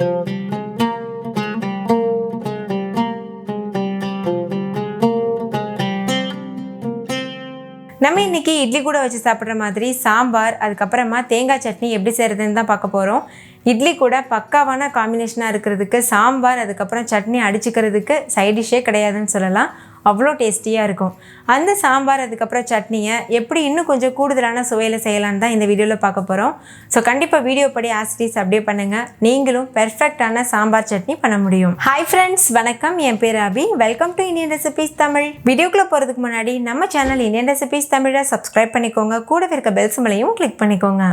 நம்ம இன்றைக்கி இட்லி கூட வச்சு சாப்பிட்ற மாதிரி சாம்பார், அதுக்கப்புறமா தேங்காய் சட்னி எப்படி செய்கிறதுன்னு தான் பார்க்க போகிறோம். இட்லி கூட பக்காவான காம்பினேஷனாக இருக்கிறதுக்கு சாம்பார், அதுக்கப்புறம் சட்னி அடிச்சுக்கிறதுக்கு சைட் டிஷ்ஷே கிடையாதுன்னு சொல்லலாம். அவ்வளோ டேஸ்டியாக இருக்கும். அந்த சாம்பார் அதுக்கப்புறம் சட்னியை எப்படி இன்னும் கொஞ்சம் கூடுதலான சுவையில் செய்யலான்னு தான் இந்த வீடியோவில் பார்க்க போகிறோம். ஸோ கண்டிப்பாக வீடியோ படி ஆஸ்டீஸ் அப்படியே பண்ணுங்கள், நீங்களும் பெர்ஃபெக்டான சாம்பார் சட்னி பண்ண முடியும். ஹாய் ஃப்ரெண்ட்ஸ், வணக்கம். என் பேர் Abhi. Welcome to Indian recipes Tamil. வீடியோக்குள்ளே போகிறதுக்கு முன்னாடி நம்ம சேனல் இந்தியன் ரெசிபீஸ் தமிழை சப்ஸ்கிரைப் பண்ணிக்கோங்க, கூடவே இருக்க பெல் சிம்பலையும் கிளிக் பண்ணிக்கோங்க.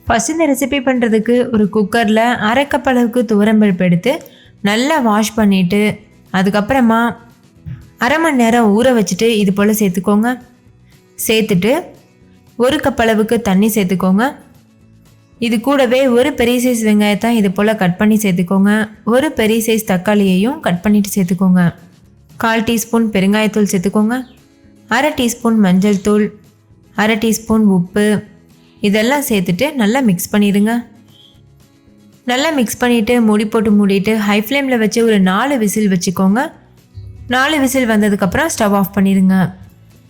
ஃபஸ்ட் இந்த ரெசிபி பண்ணுறதுக்கு ஒரு குக்கரில் 1/2 கப் அளவுக்கு துவரம்பருப்பு எடுத்து நல்லா வாஷ் பண்ணிவிட்டு அதுக்கப்புறமா 1/2 மணி நேரம் ஊற வச்சுட்டு இது போல் சேர்த்துக்கோங்க. சேர்த்துட்டு 1 கப் அளவுக்கு தண்ணி சேர்த்துக்கோங்க. இது கூடவே ஒரு பெரிய சைஸ் வெங்காயத்தை இது போல் கட் பண்ணி சேர்த்துக்கோங்க. ஒரு பெரிய சைஸ் தக்காளியையும் கட் பண்ணிவிட்டு சேர்த்துக்கோங்க. 1/4 டீஸ்பூன் பெருங்காயத்தூள் சேர்த்துக்கோங்க. 1/2 டீஸ்பூன் மஞ்சள் தூள், 1/2 டீஸ்பூன் உப்பு, இதெல்லாம் சேர்த்துட்டு நல்லா மிக்ஸ் பண்ணிடுங்க. நல்லா மிக்ஸ் பண்ணிவிட்டு மூடி போட்டு மூடிட்டு ஹை ஃப்ளேமில் வச்சு ஒரு 4 விசில் வச்சுக்கோங்க. 4 விசில் வந்ததுக்கப்புறம் ஸ்டவ் ஆஃப் பண்ணிடுங்க.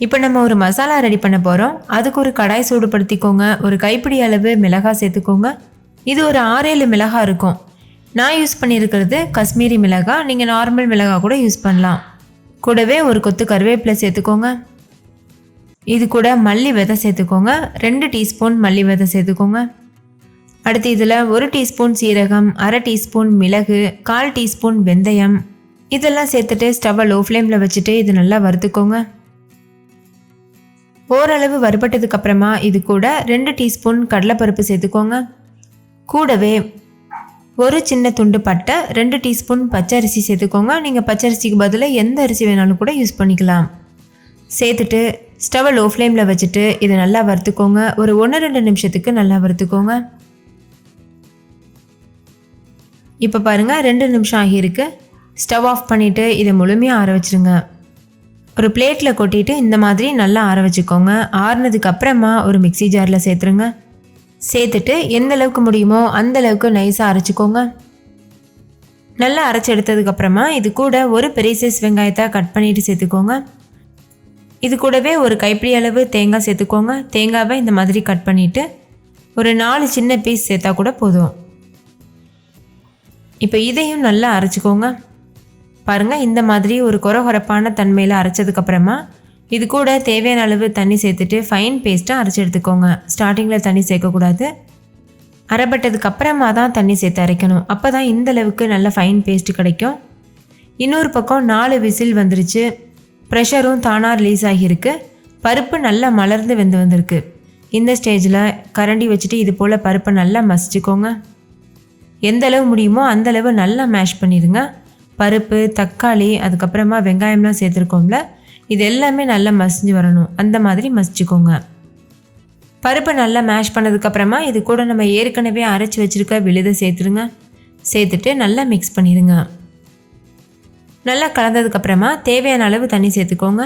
இப்போ நம்ம ஒரு மசாலா ரெடி பண்ண போகிறோம். அதுக்கு ஒரு கடாய் சூடுபடுத்திக்கோங்க. ஒரு கைப்பிடி அளவு மிளகாய் சேர்த்துக்கோங்க. இது ஒரு 6-7 மிளகாய் இருக்கும். நான் யூஸ் பண்ணியிருக்கிறது காஷ்மீரி மிளகாய், நீங்கள் நார்மல் மிளகாய் கூட யூஸ் பண்ணலாம். கூடவே ஒரு கொத்து கருவேப்பிலை சேர்த்துக்கோங்க. இது கூட மல்லி விதை சேர்த்துக்கோங்க. 2 டீஸ்பூன் மல்லி விதை சேர்த்துக்கோங்க. அடுத்து இதில் 1 டீஸ்பூன் சீரகம், 1/2 டீஸ்பூன் மிளகு, 1/4 டீஸ்பூன் வெந்தயம், இதெல்லாம் சேர்த்துட்டு ஸ்டவ்வை லோ ஃப்ளேமில் வச்சுட்டு இது நல்லா வறுத்துக்கோங்க. ஓரளவு வறுபட்டதுக்கப்புறமா இது கூட 2 டீஸ்பூன் கடலைப்பருப்பு சேர்த்துக்கோங்க. கூடவே ஒரு சின்ன துண்டு பட்டை, 2 டீஸ்பூன் பச்சரிசி சேர்த்துக்கோங்க. நீங்கள் பச்சரிசிக்கு பதிலாக எந்த அரிசி வேணாலும் கூட யூஸ் பண்ணிக்கலாம். சேர்த்துட்டு ஸ்டவ்வை லோ ஃப்ளேமில் வச்சுட்டு இதை நல்லா வறுத்துக்கோங்க. ஒரு 1-2 நிமிஷத்துக்கு நல்லா வறுத்துக்கோங்க. இப்போ பாருங்கள் 2 நிமிஷம் ஆகியிருக்கு. ஸ்டவ் ஆஃப் பண்ணிவிட்டு இதை முழுமையாக ஆற வச்சுருங்க. ஒரு பிளேட்டில் கொட்டிட்டு இந்த மாதிரி நல்லா ஆற வச்சுக்கோங்க. ஆறுனதுக்கு அப்புறமா ஒரு மிக்ஸி ஜாரில் சேர்த்துருங்க. சேர்த்துட்டு எந்த அளவுக்கு முடியுமோ அந்த அளவுக்கு நைஸாக அரைச்சிக்கோங்க. நல்லா அரைச்சி எடுத்ததுக்கப்புறமா இது கூட ஒரு பெரிய சைஸ் வெங்காயத்தை கட் பண்ணிவிட்டு சேர்த்துக்கோங்க. இது கூடவே ஒரு கைப்பிடி அளவு தேங்காய் சேர்த்துக்கோங்க. தேங்காவை இந்த மாதிரி கட் பண்ணிவிட்டு ஒரு 4 சின்ன பீஸ் சேர்த்தா கூட போதும். இப்போ இதையும் நல்லா அரைச்சிக்கோங்க. பாருங்கள், இந்த மாதிரி ஒரு கொரகொரப்பான தன்மையில் அரைச்சதுக்கப்புறமா இது கூட தேவையான அளவு தண்ணி சேர்த்துட்டு ஃபைன் பேஸ்ட்டாக அரைச்சி எடுத்துக்கோங்க. ஸ்டார்டிங்கில் தண்ணி சேர்க்கக்கூடாது. அரைப்பட்டதுக்கப்புறமா தான் தண்ணி சேர்த்து அரைக்கணும். அப்போ தான் இந்த அளவுக்கு நல்ல ஃபைன் பேஸ்ட்டு கிடைக்கும். இன்னொரு பக்கம் 4 விசில் வந்துருச்சு. ப்ரெஷரும் தானாக ரிலீஸ் ஆகியிருக்கு. பருப்பு நல்லா மலர்ந்து வெந்து வந்திருக்கு. இந்த ஸ்டேஜில் கரண்டி வச்சுட்டு இது போல் பருப்பை நல்லா மசிச்சுக்கோங்க. எந்த அளவு முடியுமோ அந்தளவு நல்லா மேஷ் பண்ணிடுங்க. பருப்பு, தக்காளி, அதுக்கப்புறமா வெங்காயம்லாம் சேர்த்துருக்கோம்ல, இது எல்லாமே நல்லா மசிஞ்சு வரணும். அந்த மாதிரி மசிச்சுக்கோங்க. பருப்பை நல்லா மேஷ் பண்ணதுக்கப்புறமா இது கூட நம்ம ஏற்கனவே அரைச்சி வச்சுருக்க விழுதை சேர்த்துருங்க. சேர்த்துட்டு நல்லா மிக்ஸ் பண்ணிடுங்க. நல்லா கலந்ததுக்கப்புறமா தேவையான அளவு தண்ணி சேர்த்துக்கோங்க.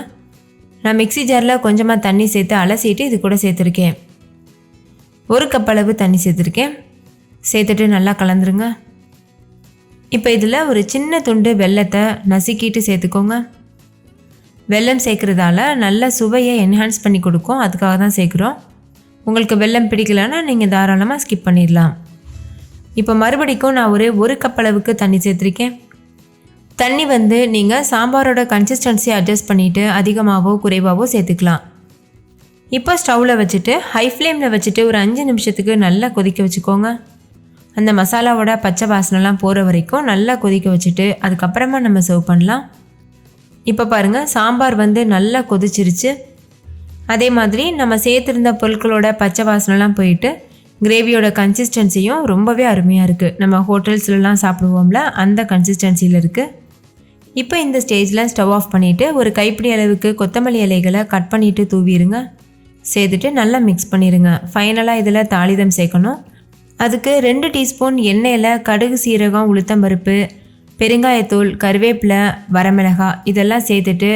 நான் மிக்ஸி ஜாரில் கொஞ்சமாக தண்ணி சேர்த்து அலசிட்டு இது கூட சேர்த்துருக்கேன். 1 கப் அளவு தண்ணி சேர்த்துருக்கேன். சேர்த்துட்டு நல்லா கலந்துருங்க. இப்போ இதில் ஒரு சின்ன துண்டு வெல்லத்தை நசுக்கிட்டு சேர்த்துக்கோங்க. வெல்லம் சேர்க்குறதால நல்ல சுவையை என்ஹான்ஸ் பண்ணி கொடுக்கும். அதுக்காக தான் சேர்க்குறோம். உங்களுக்கு வெல்லம் பிடிக்கலன்னா நீங்கள் தாராளமாக ஸ்கிப் பண்ணிடலாம். இப்போ மறுபடிக்கும் நான் ஒரு 1 கப் அளவுக்கு தண்ணி சேர்த்துருக்கேன். தண்ணி நீங்கள் சாம்பாரோட கன்சிஸ்டன்சி அட்ஜஸ்ட் பண்ணிவிட்டு அதிகமாகவோ குறைவாகவோ சேர்த்துக்கலாம். இப்போ ஸ்டவ்வில் வச்சுட்டு ஹை ஃப்ளேமில் வச்சுட்டு ஒரு 5 நிமிஷத்துக்கு நல்லா கொதிக்க வச்சுக்கோங்க. அந்த மசாலாவோட பச்சை வாசனைலாம் போகிற வரைக்கும் நல்லா கொதிக்க வச்சுட்டு அதுக்கப்புறமா நம்ம சர்வ் பண்ணலாம். இப்போ பாருங்கள், சாம்பார் நல்லா கொதிச்சிருச்சு. அதே மாதிரி நம்ம சேர்த்துருந்த பொருட்களோட பச்சை வாசனைலாம் போயிட்டு கிரேவியோட கன்சிஸ்டன்சியும் ரொம்பவே அருமையாக இருக்குது. நம்ம ஹோட்டல்ஸ்லாம் சாப்பிடுவோம்ல, அந்த கன்சிஸ்டன்சியில் இருக்குது. இப்போ இந்த ஸ்டேஜில் ஸ்டவ் ஆஃப் பண்ணிவிட்டு ஒரு கைப்பிடி அளவுக்கு கொத்தமல்லி இலைகளை கட் பண்ணிவிட்டு தூவிடுங்க. சேர்த்துட்டு நல்லா மிக்ஸ் பண்ணிடுங்க. ஃபைனலாக இதில் தாளிதம் சேர்க்கணும். அதுக்கு 2 டீஸ்பூன் எண்ணெயில் கடுகு, சீரகம், உளுத்தம்பருப்பு, பெருங்காயத்தூள், கருவேப்பிலை, வரமிளகாய் இதெல்லாம் சேர்த்துட்டு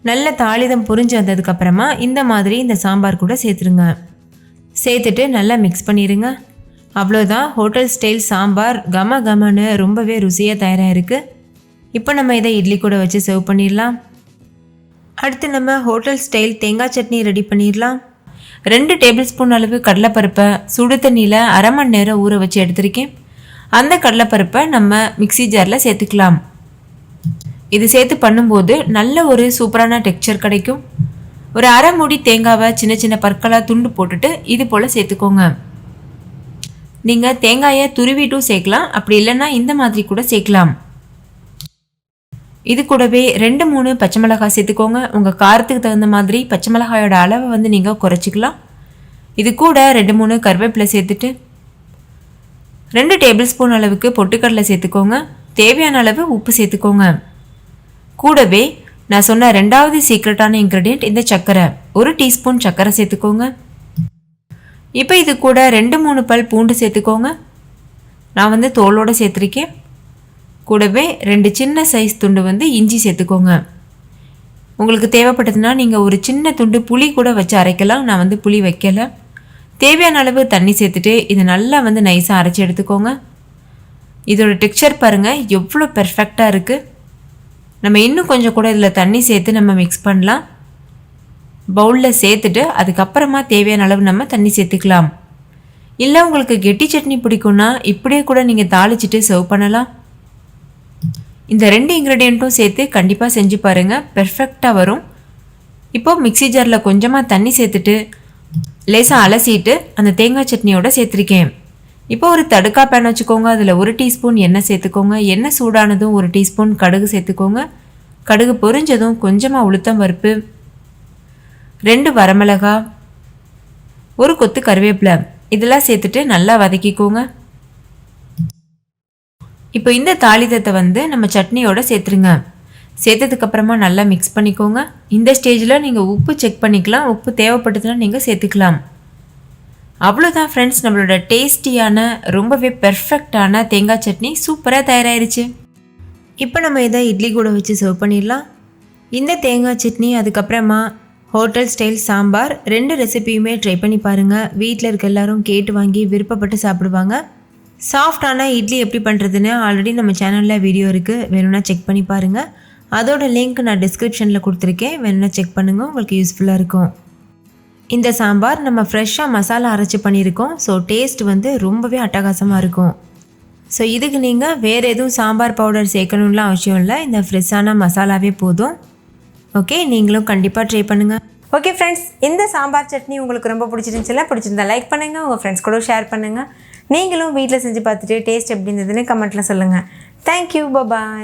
நல்ல தாளிதம் புரிஞ்சு வந்ததுக்கப்புறமா இந்த மாதிரி இந்த சாம்பார் கூட சேர்த்துருங்க. சேர்த்துட்டு நல்லா மிக்ஸ் பண்ணிடுங்க. அவ்வளோதான், ஹோட்டல் ஸ்டைல் சாம்பார் கம கமன்னு ரொம்பவே ருசியாக தயாராக இருக்குது. இப்போ நம்ம இதை இட்லி கூட வச்சு சர்வ் பண்ணிடலாம். அடுத்து நம்ம ஹோட்டல் ஸ்டைல் தேங்காய் சட்னி ரெடி பண்ணிடலாம். 2 டேபிள் ஸ்பூன் அளவு கடலைப்பருப்பை சுடு தண்ணியில் அரை மணி நேரம் ஊற வச்சு எடுத்திருக்கேன். அந்த கடலைப்பருப்பை நம்ம மிக்ஸி ஜாரில் சேர்த்துக்கலாம். இது சேர்த்து பண்ணும்போது நல்ல ஒரு சூப்பரான டெக்ஸ்சர் கிடைக்கும். ஒரு அரை மூடி தேங்காவை சின்ன சின்ன பற்களாக துண்டு போட்டுட்டு இது போல் சேர்த்துக்கோங்க. நீங்கள் தேங்காயை துருவிட்டும் சேர்க்கலாம், அப்படி இல்லைன்னா இந்த மாதிரி கூட சேர்க்கலாம். இது கூடவே 2-3 பச்சை மிளகாய் சேர்த்துக்கோங்க. உங்கள் காரத்துக்கு தகுந்த மாதிரி பச்சை மிளகாயோட அளவை வந்து நீங்கள் குறைச்சிக்கலாம். இது கூட 2-3 கருவேப்பிலை சேர்த்துட்டு 2 டேபிள் ஸ்பூன் அளவுக்கு பொட்டுக்கடலை சேர்த்துக்கோங்க. தேவையான அளவு உப்பு சேர்த்துக்கோங்க. கூடவே நான் சொன்ன 2வது சீக்ரெட்டான இன்க்ரீடியன்ட் இந்த சர்க்கரை, 1 டீஸ்பூன் சர்க்கரை சேர்த்துக்கோங்க. இப்போ இது கூட 2-3 பல் பூண்டு சேர்த்துக்கோங்க. நான் வந்து தோலோடு சேர்த்துருக்கேன். கூடவே 2 சின்ன சைஸ் துண்டு வந்து இஞ்சி சேர்த்துக்கோங்க. உங்களுக்கு தேவைப்பட்டதுன்னா நீங்கள் ஒரு சின்ன துண்டு புளி கூட வச்சு அரைக்கலாம். நான் வந்து புளி வைக்கலை. தேவையான அளவு தண்ணி சேர்த்துட்டு இதை நல்லா வந்து நைஸாக அரைச்சி எடுத்துக்கோங்க. இதோட டெக்ஸ்சர் பாருங்கள் எவ்வளோ பெர்ஃபெக்டாக இருக்குது. நம்ம இன்னும் கொஞ்சம் கூட இதில் தண்ணி சேர்த்து நம்ம மிக்ஸ் பண்ணலாம். பவுலில் சேர்த்துட்டு அதுக்கப்புறமா தேவையான அளவு நம்ம தண்ணி சேர்த்துக்கலாம். இல்லை உங்களுக்கு கெட்டி சட்னி பிடிக்கும்னா இப்படியே கூட நீங்கள் தாளிச்சிட்டு சர்வ் பண்ணலாம். இந்த 2 இன்க்ரீடியண்ட்டும் சேர்த்து கண்டிப்பாக செஞ்சு பாருங்கள், பெர்ஃபெக்டாக வரும். இப்போது மிக்ஸி ஜாரில் கொஞ்சமாக தண்ணி சேர்த்துட்டு லேசாக அலசிட்டு அந்த தேங்காய் சட்னியோட சேர்த்துருக்கேன். இப்போ ஒரு தடுக்கா பேன் வச்சுக்கோங்க. அதில் 1 டீஸ்பூன் எண்ணெய் சேர்த்துக்கோங்க. எண்ணெய் சூடானதும் 1 டீஸ்பூன் கடுகு சேர்த்துக்கோங்க. கடுகு பொரிஞ்சதும் கொஞ்சமாக உளுத்தம் பருப்பு, 2 வரமிளகா, 1 கொத்து கருவேப்பிலை இதெல்லாம் சேர்த்துட்டு நல்லா வதக்கிக்கோங்க. இப்போ இந்த தாளிதத்தை வந்து நம்ம சட்னியோட சேர்த்துருங்க. சேர்த்ததுக்கப்புறமா நல்லா மிக்ஸ் பண்ணிக்கோங்க. இந்த ஸ்டேஜில் நீங்கள் உப்பு செக் பண்ணிக்கலாம். உப்பு தேவைப்பட்டதுன்னா நீங்கள் சேர்த்துக்கலாம். அவ்வளோதான் ஃப்ரெண்ட்ஸ், நம்மளோட டேஸ்டியான ரொம்பவே பெர்ஃபெக்டான தேங்காய் சட்னி சூப்பராக தயாராகிருச்சு. இப்போ நம்ம இதை இட்லி கூட வச்சு சர்வ் பண்ணிடலாம். இந்த தேங்காய் சட்னி அதுக்கப்புறமா ஹோட்டல் ஸ்டைல் சாம்பார் 2 ரெசிபியுமே ட்ரை பண்ணி பாருங்கள். வீட்டில் இருக்க எல்லாரும் கேட்டு வாங்கி விருப்பப்பட்டு சாப்பிடுவாங்க. சாஃப்டான இட்லி எப்படி பண்ணுறதுன்னு ஆல்ரெடி நம்ம சேனலில் வீடியோ இருக்குது, வேணும்னா செக் பண்ணி பாருங்கள். அதோட லிங்க் நான் டிஸ்கிரிப்ஷனில் கொடுத்துருக்கேன், வேணும்னா செக் பண்ணுங்கள், உங்களுக்கு யூஸ்ஃபுல்லாக இருக்கும். இந்த சாம்பார் நம்ம ஃப்ரெஷ்ஷாக மசாலா அரைச்சி பண்ணியிருக்கோம். ஸோ டேஸ்ட் வந்து ரொம்பவே அட்டகாசமாக இருக்கும். ஸோ இதுக்கு நீங்கள் வேறு எதுவும் சாம்பார் பவுடர் சேர்க்கணும்லாம் அவசியம் இல்லை, இந்த ஃப்ரெஷ்ஷான மசாலாவே போதும். ஓகே, நீங்களும் கண்டிப்பாக ட்ரை பண்ணுங்கள். ஓகே ஃப்ரெண்ட்ஸ், இந்த சாம்பார் சட்னி உங்களுக்கு ரொம்ப பிடிச்சிருந்தா லைக் பண்ணுங்கள், உங்கள் ஃப்ரெண்ட்ஸ் கூட ஷேர் பண்ணுங்கள். நீங்களும் வீட்டில் செஞ்சு பார்த்துட்டு டேஸ்ட் எப்படி இருந்ததுன்னு கமெண்ட்டில் சொல்லுங்கள். தேங்க்யூ, பாய்.